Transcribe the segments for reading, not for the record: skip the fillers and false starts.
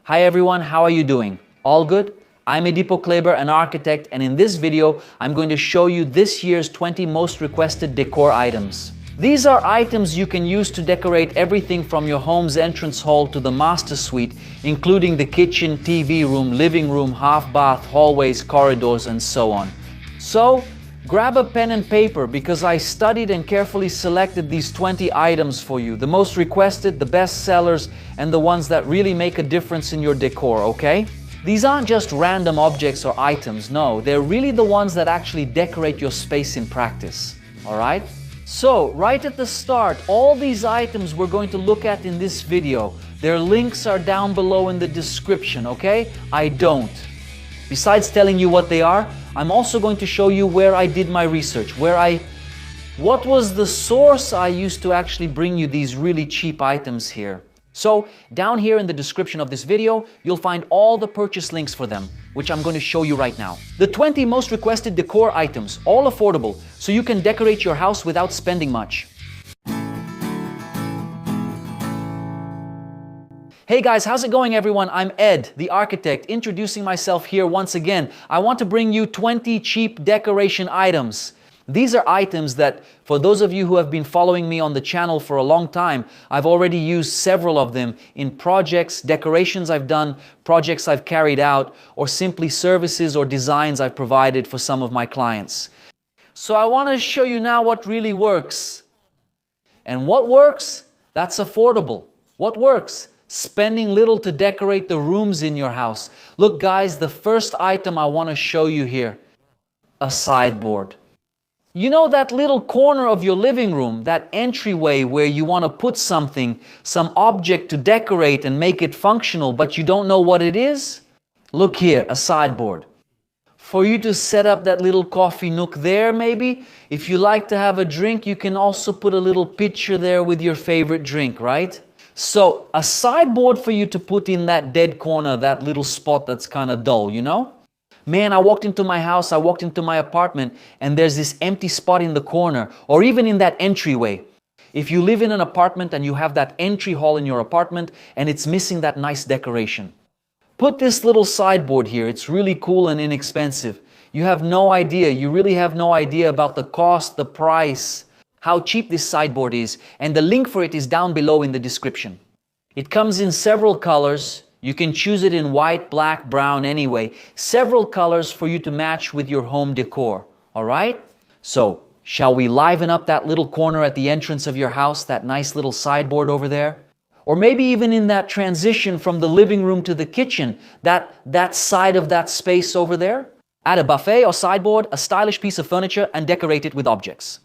Hi everyone, how are you doing? All good? I'm Edipo Kleber, an architect, and in this video, I'm going to show you this year's 20 most requested decor items. These are items you can use to decorate everything from your home's entrance hall to the master suite, including the kitchen, TV room, living room, half bath, hallways, corridors, and so on. So, grab a pen and paper because I studied and carefully selected these 20 items for you. The most requested, the best sellers, and the ones that really make a difference in your decor, okay? These aren't just random objects or items, no, they're really the ones that actually decorate your space in practice, alright? So, right at the start, all these items we're going to look at in this video, their links are down below in the description, okay? I don't. Besides telling you what they are, I'm also going to show you where I did my research, what was the source I used to actually bring you these really cheap items here. So, down here in the description of this video, you'll find all the purchase links for them, which I'm going to show you right now. The 20 most requested decor items, all affordable, so you can decorate your house without spending much. Hey guys, how's it going everyone? I'm Ed, the architect, introducing myself here once again. I want to bring you 20 cheap decoration items. These are items that, for those of you who have been following me on the channel for a long time, I've already used several of them in projects, decorations I've done, projects I've carried out, or simply services or designs I've provided for some of my clients. So I want to show you now what really works. And what works? That's affordable. What works? Spending little to decorate the rooms in your house. Look guys, the first item I want to show you here, a sideboard. You know that little corner of your living room, that entryway where you want to put something, some object to decorate and make it functional, but you don't know what it is? Look here, a sideboard. For you to set up that little coffee nook there maybe. If you like to have a drink, you can also put a little pitcher there with your favorite drink, right? So, a sideboard for you to put in that dead corner, that little spot that's kind of dull, you know? Man, I walked into my house, I walked into my apartment, and there's this empty spot in the corner, or even in that entryway. If you live in an apartment and you have that entry hall in your apartment, and it's missing that nice decoration, put this little sideboard here. It's really cool and inexpensive. You have no idea, you really have no idea about the cost, the price, how cheap this sideboard is, and the link for it is down below in the description. It comes in several colors. You can choose it in white, black, brown, anyway. Several colors for you to match with your home decor, alright? So, shall we liven up that little corner at the entrance of your house, that nice little sideboard over there? Or maybe even in that transition from the living room to the kitchen, that side of that space over there? Add a buffet or sideboard, a stylish piece of furniture, and decorate it with objects.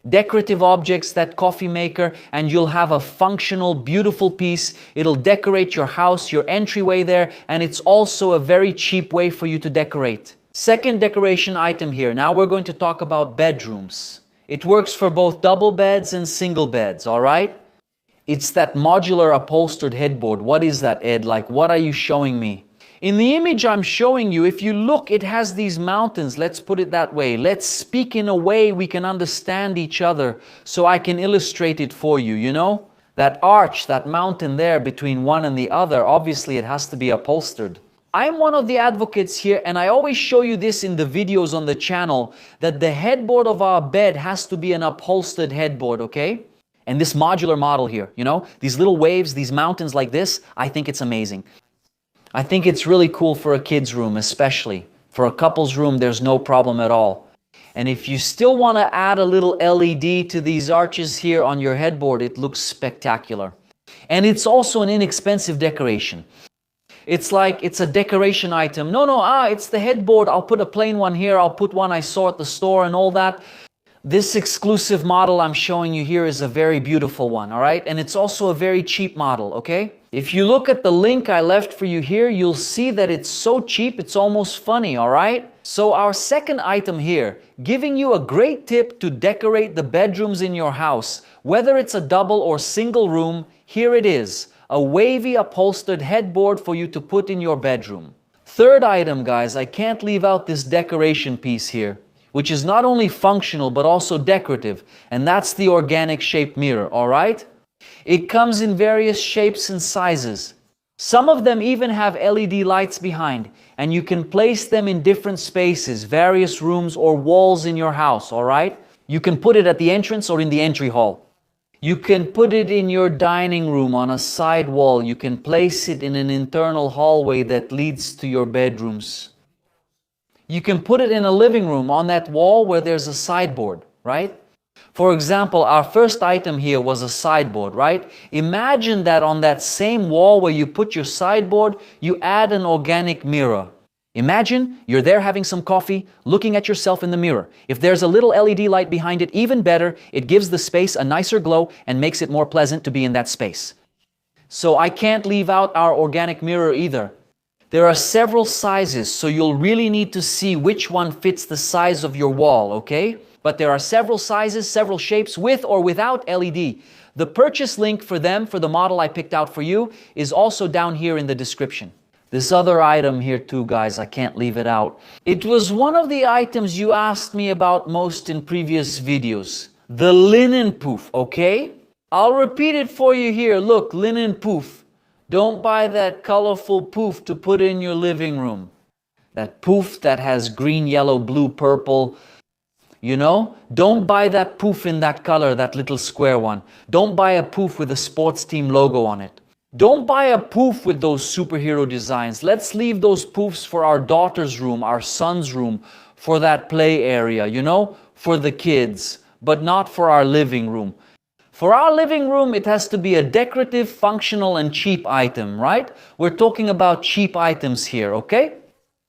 Decorative objects, that coffee maker, and you'll have a functional, beautiful piece. It'll decorate your house, your entryway there, and it's also a very cheap way for you to decorate. Second decoration item here. Now we're going to talk about bedrooms. It works for both double beds and single beds, all right? It's that modular upholstered headboard. What is that, Ed? Like, what are you showing me? In the image I'm showing you, if you look, it has these mountains. Let's put it that way. Let's speak in a way we can understand each other so I can illustrate it for you, you know? That arch, that mountain there between one and the other, obviously it has to be upholstered. I'm one of the advocates here, and I always show you this in the videos on the channel, that the headboard of our bed has to be an upholstered headboard, okay? And this modular model here, you know? These little waves, these mountains like this, I think it's amazing. I think it's really cool for a kid's room, especially. For a couple's room, there's no problem at all. And if you still want to add a little LED to these arches here on your headboard, it looks spectacular. And it's also an inexpensive decoration. It's like, it's a decoration item. It's the headboard. I'll put a plain one here. I'll put one I saw at the store and all that. This exclusive model I'm showing you here is a very beautiful one, all right? And it's also a very cheap model, okay? If you look at the link I left for you here, you'll see that it's so cheap, it's almost funny, all right? So our second item here, giving you a great tip to decorate the bedrooms in your house. Whether it's a double or single room, here it is, a wavy upholstered headboard for you to put in your bedroom. Third item, guys, I can't leave out this decoration piece here, which is not only functional but also decorative, and that's the organic shaped mirror, all right? It comes in various shapes and sizes. Some of them even have LED lights behind, and you can place them in different spaces, various rooms or walls in your house, all right? You can put it at the entrance or in the entry hall. You can put it in your dining room on a side wall. You can place it in an internal hallway that leads to your bedrooms. You can put it in a living room on that wall where there's a sideboard, right? For example, our first item here was a sideboard, right? Imagine that on that same wall where you put your sideboard, you add an organic mirror. Imagine you're there having some coffee, looking at yourself in the mirror. If there's a little LED light behind it, even better, it gives the space a nicer glow and makes it more pleasant to be in that space. So I can't leave out our organic mirror either. There are several sizes, so you'll really need to see which one fits the size of your wall, okay? But there are several sizes, several shapes, with or without LED. The purchase link for them, for the model I picked out for you, is also down here in the description. This other item here too, guys, I can't leave it out. It was one of the items you asked me about most in previous videos. The linen pouf, okay? I'll repeat it for you here. Look, linen pouf. Don't buy that colorful pouf to put in your living room. That pouf that has green, yellow, blue, purple. You know, don't buy that pouf in that color, that little square one. Don't buy a pouf with a sports team logo on it. Don't buy a pouf with those superhero designs. Let's leave those poufs for our daughter's room, our son's room, for that play area, you know, for the kids, but not for our living room. For our living room, it has to be a decorative, functional, and cheap item, right? We're talking about cheap items here, okay?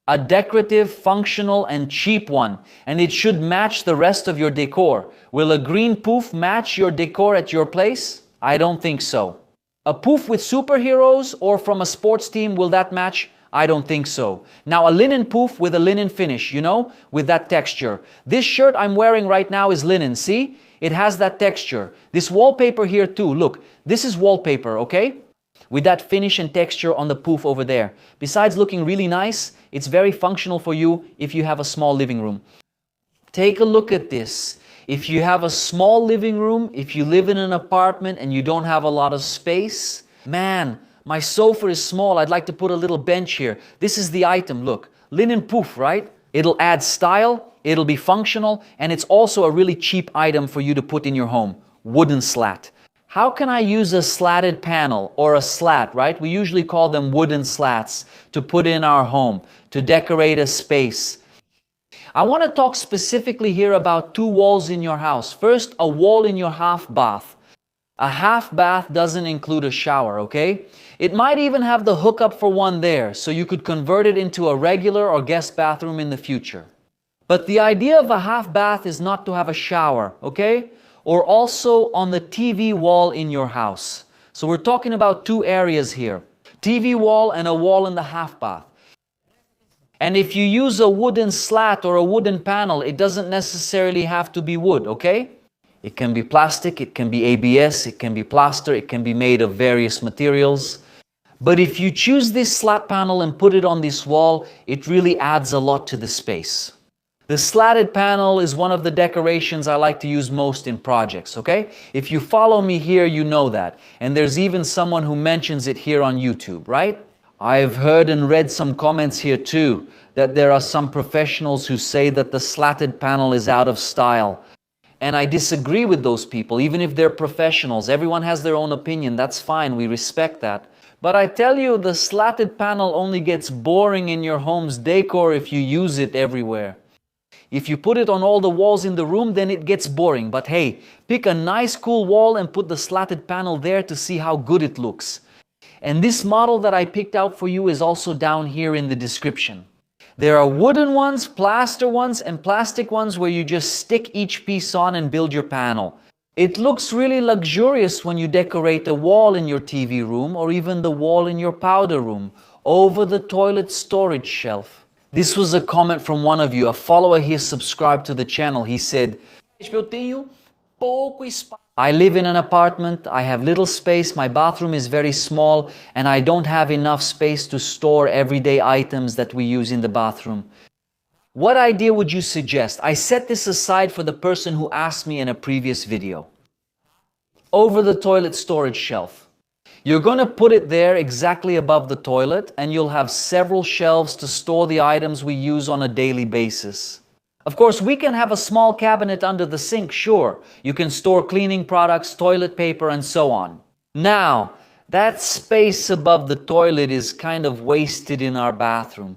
A decorative, functional, and cheap one. And it should match the rest of your decor. Will a green pouf match your decor at your place? I don't think so. A pouf with superheroes or from a sports team, will that match? I don't think so. Now a linen pouf with a linen finish, you know, with that texture. This shirt I'm wearing right now is linen, see? It has that texture. This wallpaper here too, look, this is wallpaper, okay? With that finish and texture on the pouf over there. Besides looking really nice, it's very functional for you if you have a small living room. Take a look at this. If you have a small living room, if you live in an apartment and you don't have a lot of space, man, my sofa is small, I'd like to put a little bench here. This is the item, look. Linen pouf, right? It'll add style, it'll be functional, and it's also a really cheap item for you to put in your home. Wooden slat. How can I use a slatted panel or a slat, right? We usually call them wooden slats to put in our home, to decorate a space. I want to talk specifically here about two walls in your house. First, a wall in your half bath. A half bath doesn't include a shower, okay? It might even have the hookup for one there, so you could convert it into a regular or guest bathroom in the future. But the idea of a half bath is not to have a shower, okay? Or also on the TV wall in your house. So we're talking about two areas here. TV wall and a wall in the half bath. And if you use a wooden slat or a wooden panel, it doesn't necessarily have to be wood, okay? It can be plastic, it can be ABS, it can be plaster, it can be made of various materials. But if you choose this slat panel and put it on this wall, it really adds a lot to the space. The slatted panel is one of the decorations I like to use most in projects, okay? If you follow me here, you know that. And there's even someone who mentions it here on YouTube, right? I've heard and read some comments here too, that there are some professionals who say that the slatted panel is out of style. And I disagree with those people, even if they're professionals. Everyone has their own opinion, that's fine, we respect that. But I tell you, the slatted panel only gets boring in your home's decor if you use it everywhere. If you put it on all the walls in the room, then it gets boring. But hey, pick a nice cool wall and put the slatted panel there to see how good it looks. And this model that I picked out for you is also down here in the description. There are wooden ones, plaster ones, and plastic ones where you just stick each piece on and build your panel. It looks really luxurious when you decorate a wall in your TV room or even the wall in your powder room, over the toilet storage shelf. This was a comment from one of you, a follower here subscribed to the channel. He said, I live in an apartment, I have little space, my bathroom is very small, and I don't have enough space to store everyday items that we use in the bathroom. What idea would you suggest? I set this aside for the person who asked me in a previous video. Over the toilet storage shelf. You're going to put it there exactly above the toilet, and you'll have several shelves to store the items we use on a daily basis. Of course, we can have a small cabinet under the sink, sure. You can store cleaning products, toilet paper, and so on. Now, that space above the toilet is kind of wasted in our bathroom.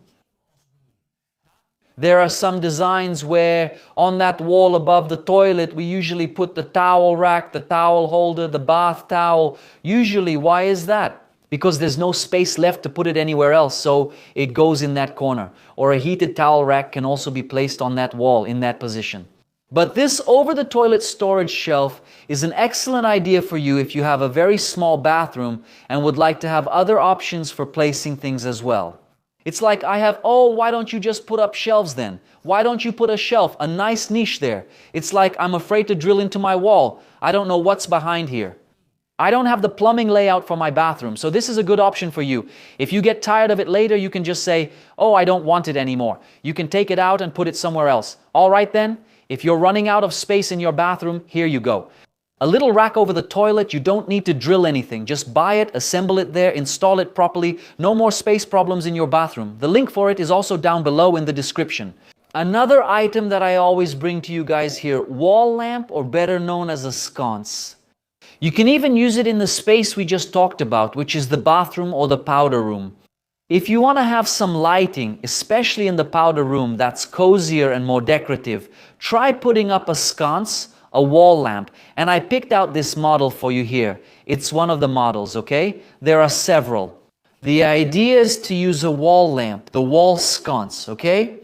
There are some designs where on that wall above the toilet, we usually put the towel rack, the towel holder, the bath towel. Usually, why is that? Because there's no space left to put it anywhere else, so it goes in that corner. Or a heated towel rack can also be placed on that wall in that position. But this over-the-toilet storage shelf is an excellent idea for you if you have a very small bathroom and would like to have other options for placing things as well. It's like why don't you just put up shelves then? Why don't you put a shelf, a nice niche there? It's like, I'm afraid to drill into my wall. I don't know what's behind here. I don't have the plumbing layout for my bathroom, so this is a good option for you. If you get tired of it later, you can just say, oh, I don't want it anymore. You can take it out and put it somewhere else. All right then, if you're running out of space in your bathroom, here you go. A little rack over the toilet, you don't need to drill anything. Just buy it, assemble it there, install it properly. No more space problems in your bathroom. The link for it is also down below in the description. Another item that I always bring to you guys here, wall lamp, or better known as a sconce. You can even use it in the space we just talked about, which is the bathroom or the powder room. If you want to have some lighting, especially in the powder room that's cozier and more decorative, try putting up a sconce, a wall lamp, and I picked out this model for you here. It's one of the models, okay? There are several. The idea is to use a wall lamp, the wall sconce, okay?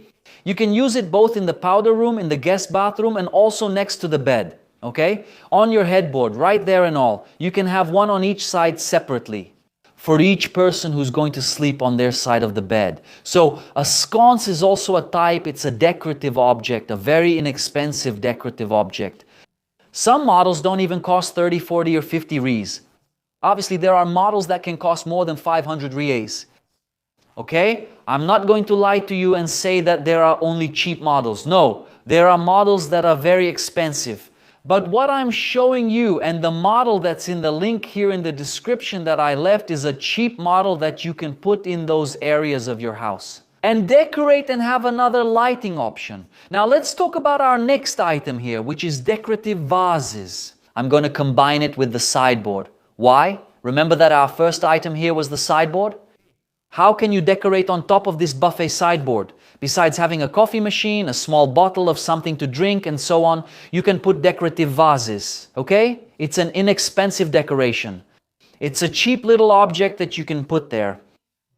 You can use it both in the powder room, in the guest bathroom, and also next to the bed, okay? On your headboard, right there and all. You can have one on each side separately for each person who's going to sleep on their side of the bed. So a sconce is also a type, it's a decorative object, a very inexpensive decorative object. Some models don't even cost 30, 40, or 50 Ries. Obviously, there are models that can cost more than 500 Ries. Okay? I'm not going to lie to you and say that there are only cheap models. No, there are models that are very expensive. But what I'm showing you and the model that's in the link here in the description that I left is a cheap model that you can put in those areas of your house and decorate and have another lighting option. Now let's talk about our next item here, which is decorative vases. I'm going to combine it with the sideboard. Why? Remember that our first item here was the sideboard? How can you decorate on top of this buffet sideboard? Besides having a coffee machine, a small bottle of something to drink, and so on, you can put decorative vases, okay? It's an inexpensive decoration. It's a cheap little object that you can put there.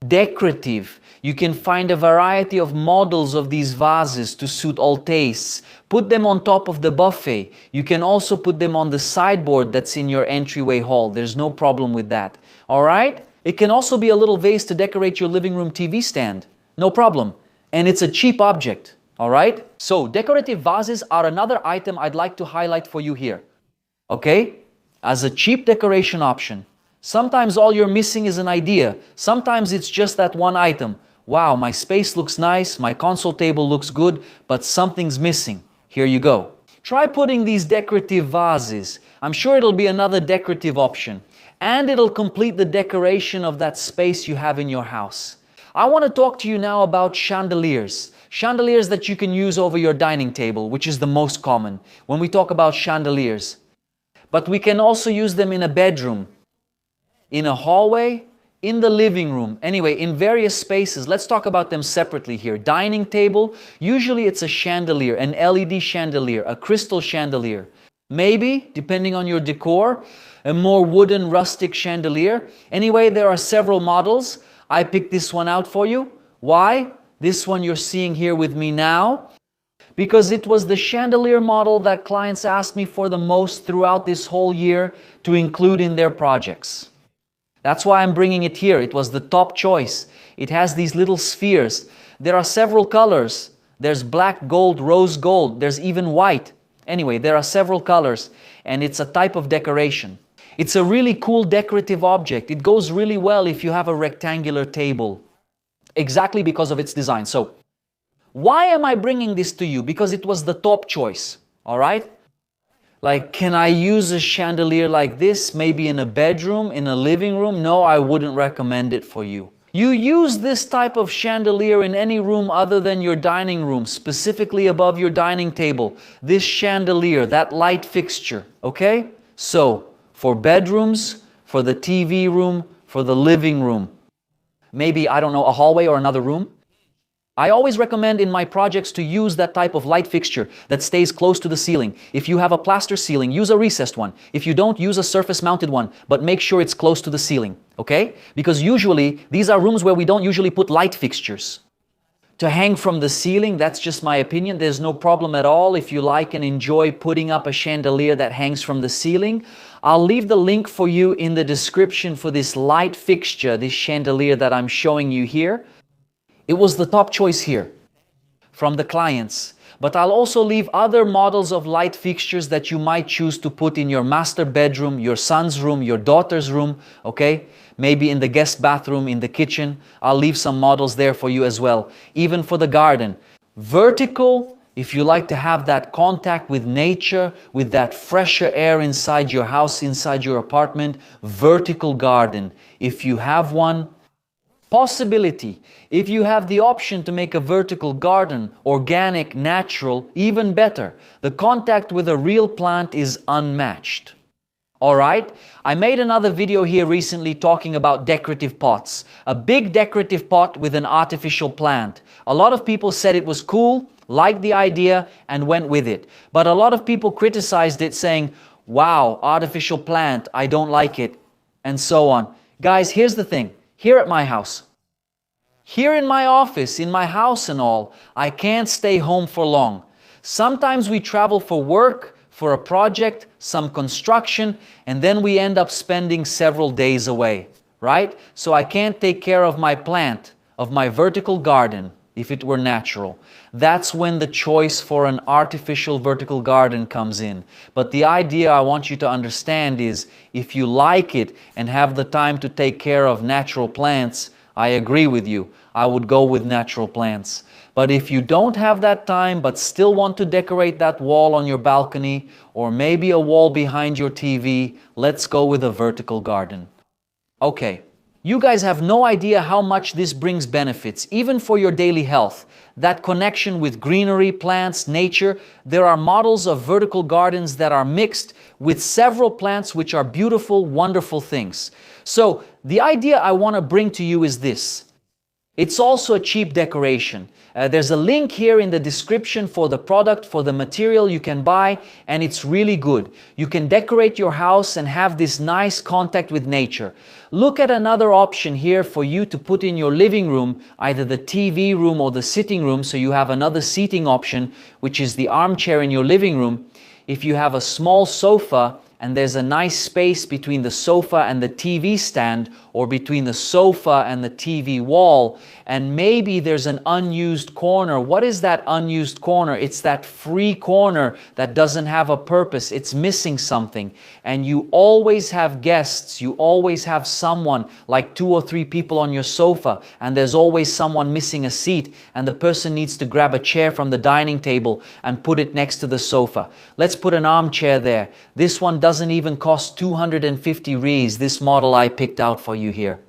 Decorative. You can find a variety of models of these vases to suit all tastes. Put them on top of the buffet. You can also put them on the sideboard that's in your entryway hall. There's no problem with that. All right? It can also be a little vase to decorate your living room TV stand. No problem. And it's a cheap object. All right? So decorative vases are another item I'd like to highlight for you here. Okay? As a cheap decoration option. Sometimes all you're missing is an idea. Sometimes it's just that one item. Wow, my space looks nice, my console table looks good, but something's missing. Here you go. Try putting these decorative vases. I'm sure it'll be another decorative option. And it'll complete the decoration of that space you have in your house. I want to talk to you now about chandeliers. Chandeliers that you can use over your dining table, which is the most common when we talk about chandeliers. But we can also use them in a bedroom, in a hallway, in the living room. Anyway, in various spaces. Let's talk about them separately here. Dining table, usually it's a chandelier, an LED chandelier, a crystal chandelier. Maybe, depending on your decor, a more wooden rustic chandelier. Anyway, there are several models. I picked this one out for you. Why? This one you're seeing here with me now. Because it was the chandelier model that clients asked me for the most throughout this whole year to include in their projects. That's why I'm bringing it here. It was the top choice. It has these little spheres. There are several colors. There's black, gold, rose gold. There's even white. Anyway, there are several colors, and it's a type of decoration. It's a really cool decorative object. It goes really well if you have a rectangular table, exactly because of its design. So, why am I bringing this to you? Because it was the top choice, all right? Like, can I use a chandelier like this, maybe in a bedroom, in a living room? No, I wouldn't recommend it for you. You use this type of chandelier in any room other than your dining room, specifically above your dining table. This chandelier, that light fixture, okay? So, for bedrooms, for the TV room, for the living room, maybe, I don't know, a hallway or another room. I always recommend in my projects to use that type of light fixture that stays close to the ceiling. If you have a plaster ceiling, use a recessed one. If you don't, use a surface mounted one, but make sure it's close to the ceiling, okay? Because usually, these are rooms where we don't usually put light fixtures. To hang from the ceiling, that's just my opinion. There's no problem at all if you like and enjoy putting up a chandelier that hangs from the ceiling. I'll leave the link for you in the description for this light fixture, this chandelier that I'm showing you here. It was the top choice here from the clients. But I'll also leave other models of light fixtures that you might choose to put in your master bedroom, your son's room, your daughter's room, okay? Maybe in the guest bathroom, in the kitchen. I'll leave some models there for you as well. Even for the garden. Vertical, if you like to have that contact with nature, with that fresher air inside your house, inside your apartment, vertical garden. If you have one, possibility. If you have the option to make a vertical garden, organic, natural, even better. The contact with a real plant is unmatched. Alright, I made another video here recently talking about decorative pots. A big decorative pot with an artificial plant. A lot of people said it was cool, liked the idea, and went with it. But a lot of people criticized it saying, wow, artificial plant, I don't like it, and so on. Guys, here's the thing. Here at my house, here in my office, in my house and all, I can't stay home for long. Sometimes we travel for work, for a project, some construction, and then we end up spending several days away, right? So I can't take care of my plant, of my vertical garden, if it were natural. That's when the choice for an artificial vertical garden comes in. But the idea I want you to understand is, if you like it and have the time to take care of natural plants, I agree with you. I would go with natural plants. But if you don't have that time but still want to decorate that wall on your balcony or maybe a wall behind your TV, let's go with a vertical garden. Okay. You guys have no idea how much this brings benefits, even for your daily health. That connection with greenery, plants, nature. There are models of vertical gardens that are mixed with several plants which are beautiful, wonderful things. So the idea I want to bring to you is this. It's also a cheap decoration. There's a link here in the description for the product, for the material you can buy, and it's really good. You can decorate your house and have this nice contact with nature. Look at another option here for you to put in your living room, either the TV room or the sitting room, so you have another seating option, which is the armchair in your living room. If you have a small sofa, and there's a nice space between the sofa and the TV stand, or between the sofa and the TV wall, and maybe there's an unused corner. What is that unused corner? It's that free corner that doesn't have a purpose. It's missing something. And you always have guests. You always have someone, like 2 or 3 people on your sofa, and there's always someone missing a seat, and the person needs to grab a chair from the dining table and put it next to the sofa. Let's put an armchair there. This one doesn't even cost 250 Rs, this model I picked out for you here.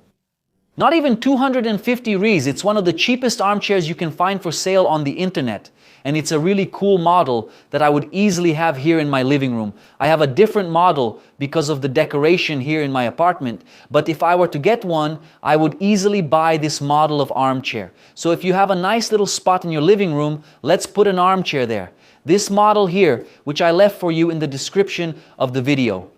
Not even 250 Rs. It's one of the cheapest armchairs you can find for sale on the internet. And it's a really cool model that I would easily have here in my living room. I have a different model because of the decoration here in my apartment. But if I were to get one, I would easily buy this model of armchair. So if you have a nice little spot in your living room, let's put an armchair there. This model here, which I left for you in the description of the video.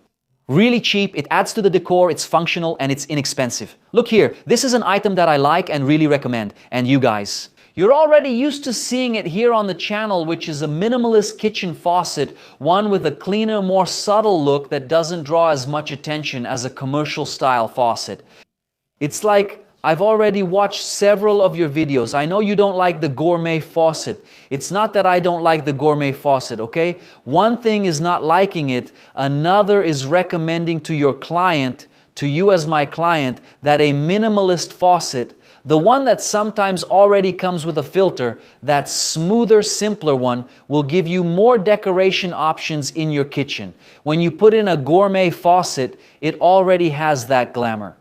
Really cheap, it adds to the decor, it's functional, and it's inexpensive. Look here, this is an item that I like and really recommend. And you guys, you're already used to seeing it here on the channel, which is a minimalist kitchen faucet, one with a cleaner, more subtle look that doesn't draw as much attention as a commercial style faucet. It's like, I've already watched several of your videos. I know you don't like the gourmet faucet. It's not that I don't like the gourmet faucet, okay? One thing is not liking it. Another is recommending to your client, to you as my client, that a minimalist faucet, The one that sometimes already comes with a filter, that smoother, simpler one, will give you more decoration options in your kitchen. When you put in a gourmet faucet, it already has that glamour.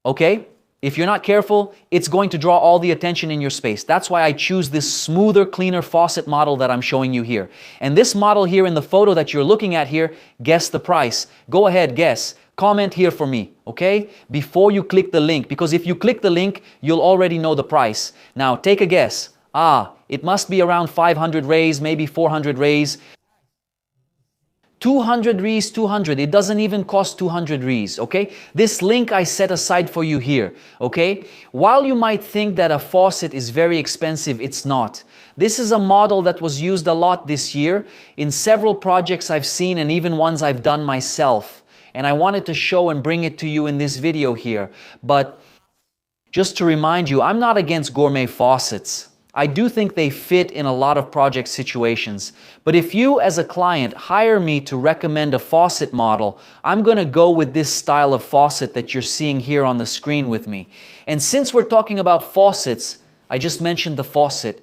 Okay? If you're not careful, it's going to draw all the attention in your space. That's why I choose this smoother, cleaner faucet model that I'm showing you here. And this model here in the photo that you're looking at here, guess the price. Go ahead, guess. Comment here for me, okay? Before you click the link, because if you click the link, you'll already know the price. Now, take a guess. It must be around 500 rays, maybe 400 rays. 200 reais, 200. It doesn't even cost 200 reais, okay? This link I set aside for you here, okay? While you might think that a faucet is very expensive, it's not. This is a model that was used a lot this year in several projects I've seen and even ones I've done myself. And I wanted to show and bring it to you in this video here. But just to remind you, I'm not against gourmet faucets. I do think they fit in a lot of project situations. But if you, as a client, hire me to recommend a faucet model, I'm going to go with this style of faucet that you're seeing here on the screen with me. And since we're talking about faucets, I just mentioned the faucet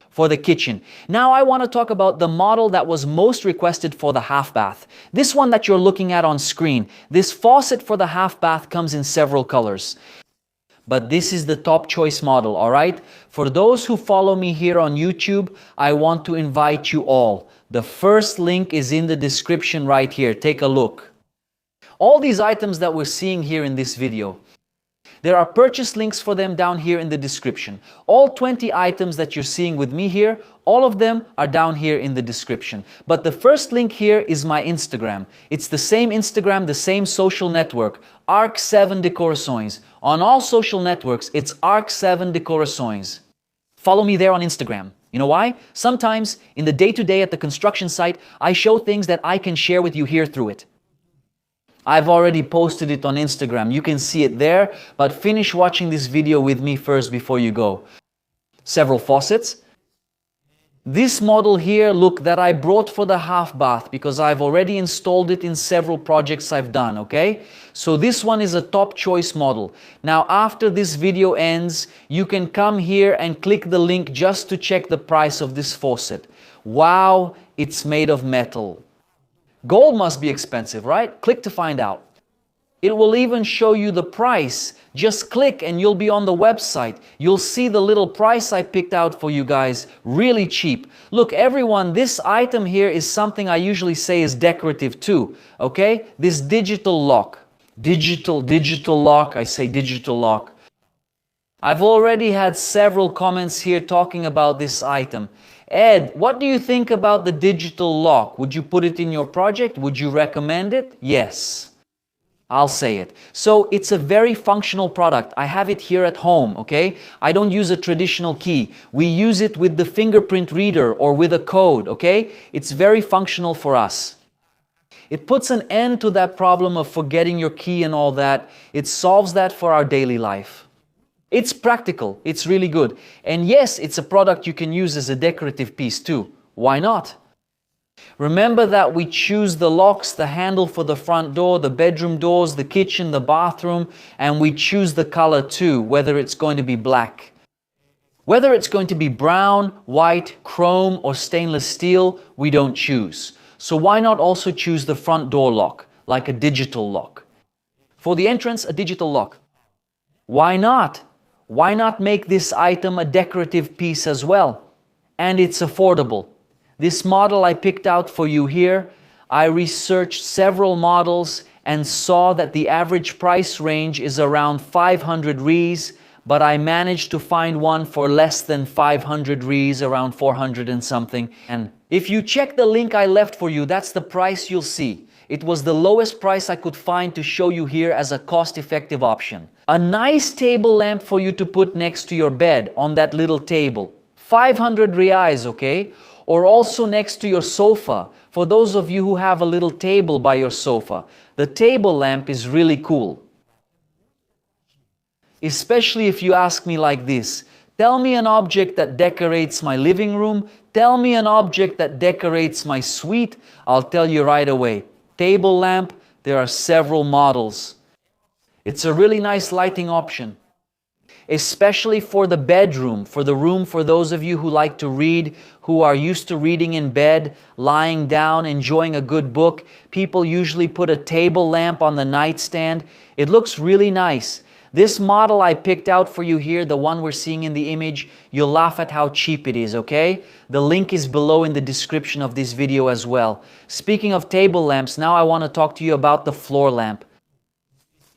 for the kitchen. Now I want to talk about the model that was most requested for the half bath. This one that you're looking at on screen. This faucet for the half bath comes in several colors. But this is the top choice model, all right? For those who follow me here on YouTube, I want to invite you all. The first link is in the description right here. Take a look. All these items that we're seeing here in this video, there are purchase links for them down here in the description. All 20 items that you're seeing with me here, all of them are down here in the description. But the first link here is my Instagram. It's the same Instagram, the same social network, Arc7 Decorações. On all social networks, it's Arc7 Decorações. Follow me there on Instagram. You know why? Sometimes, in the day-to-day at the construction site, I show things that I can share with you here through it. I've already posted it on Instagram. You can see it there, but finish watching this video with me first before you go. Several faucets. This model here, look, that I brought for the half bath because I've already installed it in several projects I've done, okay? So this one is a top choice model. Now, after this video ends, you can come here and click the link just to check the price of this faucet. Wow, it's made of metal. Gold must be expensive, right? Click to find out. It will even show you the price. Just click and you'll be on the website. You'll see the little price I picked out for you guys. Really cheap. Look, everyone, this item here is something I usually say is decorative too. Okay? This digital lock. Digital lock. I say digital lock. I've already had several comments here talking about this item. Ed, what do you think about the digital lock? Would you put it in your project? Would you recommend it? Yes. I'll say it. So it's a very functional product. I have it here at home, okay? I don't use a traditional key. We use it with the fingerprint reader or with a code, okay? It's very functional for us. It puts an end to that problem of forgetting your key and all that. It solves that for our daily life. It's practical. It's really good. And yes, it's a product you can use as a decorative piece too. Why not? Remember that we choose the locks, the handle for the front door, the bedroom doors, the kitchen, the bathroom, and we choose the color too, whether it's going to be black. Whether it's going to be brown, white, chrome, or stainless steel, we don't choose. So why not also choose the front door lock, like a digital lock? For the entrance, a digital lock. Why not? Why not make this item a decorative piece as well? And it's affordable. This model I picked out for you here, I researched several models and saw that the average price range is around 500 reais, but I managed to find one for less than 500 reais, around 400 and something. And if you check the link I left for you, that's the price you'll see. It was the lowest price I could find to show you here as a cost-effective option. A nice table lamp for you to put next to your bed on that little table. 500 reais, okay? Or also next to your sofa. For those of you who have a little table by your sofa, the table lamp is really cool. Especially if you ask me like this, tell me an object that decorates my living room, tell me an object that decorates my suite, I'll tell you right away. Table lamp, there are several models. It's a really nice lighting option. especially for the bedroom, for the room for those of you who like to read, who are used to reading in bed, lying down, enjoying a good book. People usually put a table lamp on the nightstand. It looks really nice. This model I picked out for you here, the one we're seeing in the image, you'll laugh at how cheap it is, okay? The link is below in the description of this video as well. Speaking of table lamps, now I want to talk to you about the floor lamp.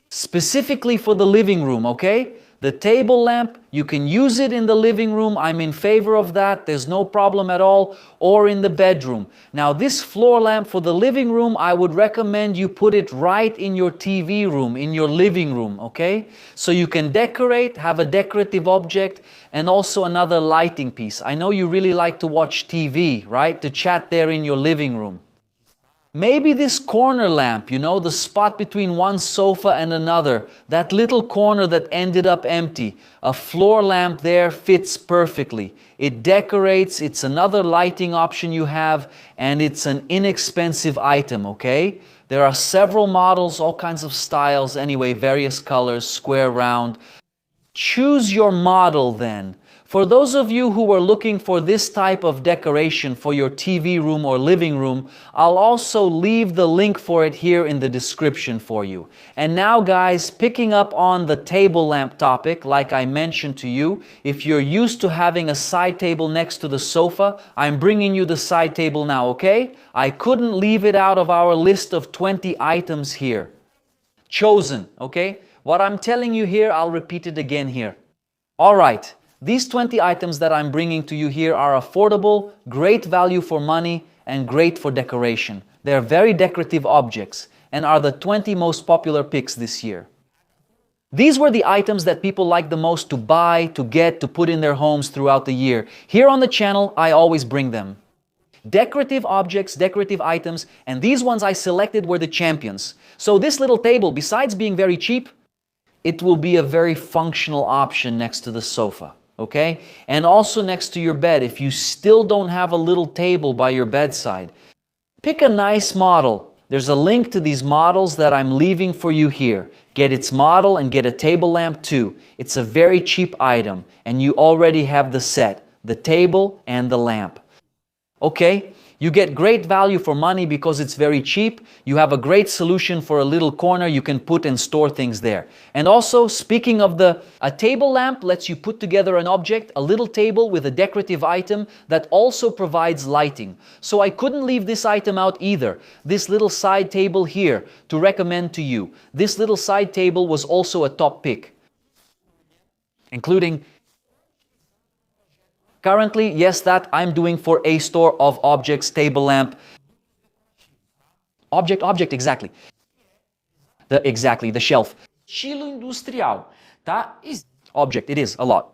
Specifically for the living room, okay? The table lamp, you can use it in the living room. I'm in favor of that. There's no problem at all. Or in the bedroom. Now this floor lamp for the living room, I would recommend you put it right in your TV room, in your living room, okay? So you can decorate, have a decorative object, and also another lighting piece. I know you really like to watch TV, right? To chat there in your living room. Maybe this corner lamp, you know, the spot between one sofa and another, that little corner that ended up empty. A floor lamp there fits perfectly. It decorates, it's another lighting option you have, and it's an inexpensive item, okay? There are several models, all kinds of styles, anyway, various colors, square, round. Choose your model then. For those of you who are looking for this type of decoration for your TV room or living room, I'll also leave the link for it here in the description for you. And now guys, picking up on the table lamp topic, like I mentioned to you, if you're used to having a side table next to the sofa, I'm bringing you the side table now, okay? I couldn't leave it out of our list of 20 items here. Chosen, okay? What I'm telling you here, I'll repeat it again here. All right. These 20 items that I'm bringing to you here are affordable, great value for money, and great for decoration. They're very decorative objects and are the 20 most popular picks this year. These were the items that people like the most to buy, to get, to put in their homes throughout the year. Here on the channel, I always bring them. Decorative objects, decorative items, and these ones I selected were the champions. So this little table, besides being very cheap, it will be a very functional option next to the sofa. Okay? And also next to your bed, if you still don't have a little table by your bedside, pick a nice model. There's a link to these models that I'm leaving for you here. Get its model and get a table lamp too. It's a very cheap item and you already have the set, the table and the lamp. Okay? You get great value for money because it's very cheap. You have a great solution for a little corner you can put and store things there. And also, speaking of a table lamp lets you put together an object, a little table with a decorative item that also provides lighting. So I couldn't leave this item out either. This little side table here to recommend to you. This little side table was also a top pick, including currently, yes, that I'm doing for a store of objects, table lamp. Object, exactly. The shelf. Estilo industrial, tá? Object, it is, a lot.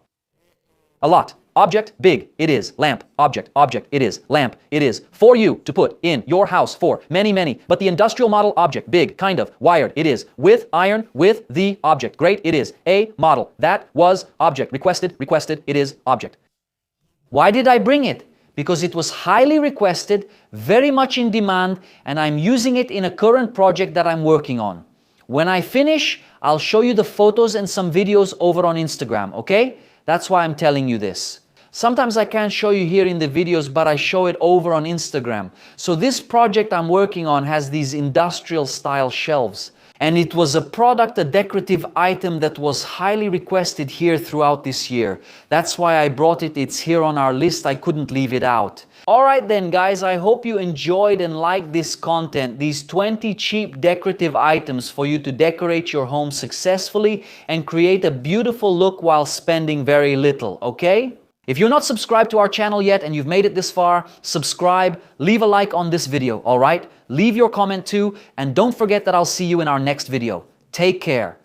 A lot. Object, big, it is. Lamp, object, it is. Lamp, it is. For you to put in your house for many. But the industrial model object, big, kind of, wired, it is. With iron, with the object, great, it is. A model, that was object. Requested, it is object. Why did I bring it? Because it was highly requested, very much in demand, and I'm using it in a current project that I'm working on. When I finish, I'll show you the photos and some videos over on Instagram, okay? That's why I'm telling you this. Sometimes I can't show you here in the videos, but I show it over on Instagram. So this project I'm working on has these industrial style shelves. And it was a product, a decorative item that was highly requested here throughout this year. That's why I brought it. It's here on our list. I couldn't leave it out. Alright then guys, I hope you enjoyed and liked this content. These 20 cheap decorative items for you to decorate your home successfully and create a beautiful look while spending very little, okay? If you're not subscribed to our channel yet and you've made it this far, subscribe, leave a like on this video, alright? Leave your comment too, and don't forget that I'll see you in our next video. Take care.